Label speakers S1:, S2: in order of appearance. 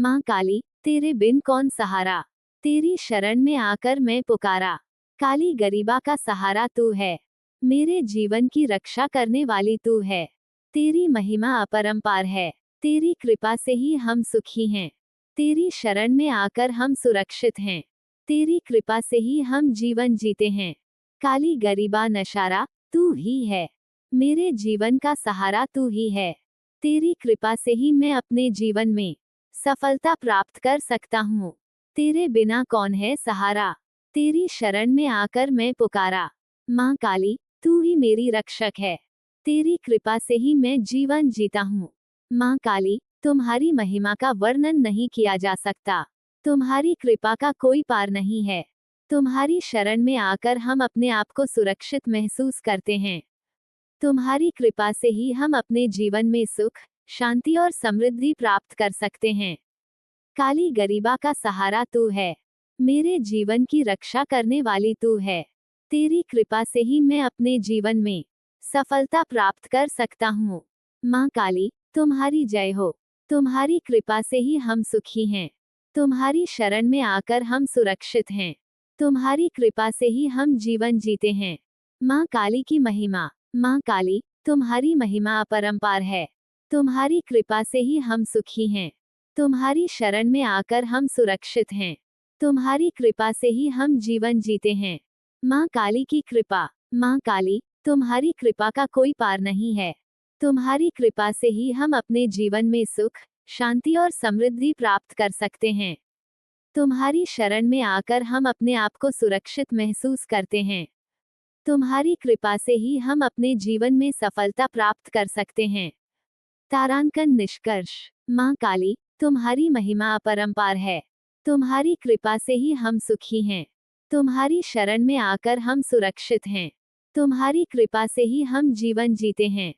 S1: माँ काली, तेरे बिन कौन सहारा, तेरी शरण में आकर मैं पुकारा। काली गरीबा का सहारा तू है, मेरे जीवन की रक्षा करने वाली तू है। तेरी महिमा अपरंपार है, तेरी कृपा से ही हम सुखी हैं। तेरी शरण में आकर हम सुरक्षित हैं, तेरी कृपा से ही हम जीवन जीते हैं। काली गरीबा नशारा तू ही है, मेरे जीवन का सहारा तू ही है। तेरी कृपा से ही मैं अपने जीवन में सफलता प्राप्त कर सकता हूँ। तेरे बिना कौन है सहारा, तेरी शरण में आकर मैं पुकारा। माँ काली, तू ही मेरी रक्षक है, तेरी कृपा से ही मैं जीवन जीता हूँ। माँ काली, तुम्हारी महिमा का वर्णन नहीं किया जा सकता, तुम्हारी कृपा का कोई पार नहीं है। तुम्हारी शरण में आकर हम अपने आप को सुरक्षित महसूस करते हैं। तुम्हारी कृपा से ही हम अपने जीवन में सुख, शांति और समृद्धि प्राप्त कर सकते हैं। काली गरीबा का सहारा तू है, मेरे जीवन की रक्षा करने वाली तू है। तेरी कृपा से ही मैं अपने जीवन में सफलता प्राप्त कर सकता हूँ। माँ काली, तुम्हारी जय हो। तुम्हारी कृपा से ही हम सुखी हैं, तुम्हारी शरण में आकर हम सुरक्षित हैं। तुम्हारी कृपा से ही हम जीवन जीते हैं। माँ काली की महिमा। माँ काली, तुम्हारी महिमा अपरंपार है, तुम्हारी कृपा से ही हम सुखी हैं। तुम्हारी शरण में आकर हम सुरक्षित हैं, तुम्हारी कृपा से ही हम जीवन जीते हैं। माँ काली, तुम्हारी महिमा अपरंपार है, तुम्हारी कृपा से ही हम सुखी हैं। तुम्हारी शरण में आकर हम सुरक्षित हैं, तुम्हारी कृपा से ही हम जीवन जीते हैं। माँ काली, तुम्हारी महिमा अपरंपार है, तुम्हारी कृपा से ही हम सुखी हैं। तुम्हारी कृपा से ही हम जीवन जीते हैं, तुम्हारी कृपा से ही माँ काली की कृपा। माँ काली, तुम्हारी कृपा का कोई पार नहीं है, तुम्हारी कृपा से ही हम अपने जीवन में सुख, शांति और समृद्धि प्राप्त कर सकते हैं। तुम्हारी शरण में आकर हम अपने आप को सुरक्षित महसूस करते हैं। तुम्हारी कृपा से ही हम अपने जीवन में सफलता प्राप्त कर सकते हैं। तारांकन निष्कर्ष। माँ काली, तुम्हारी महिमा अपरंपार है, तुम्हारी कृपा से ही हम सुखी हैं। तुम्हारी शरण में आकर हम सुरक्षित हैं, तुम्हारी कृपा से ही हम जीवन जीते हैं।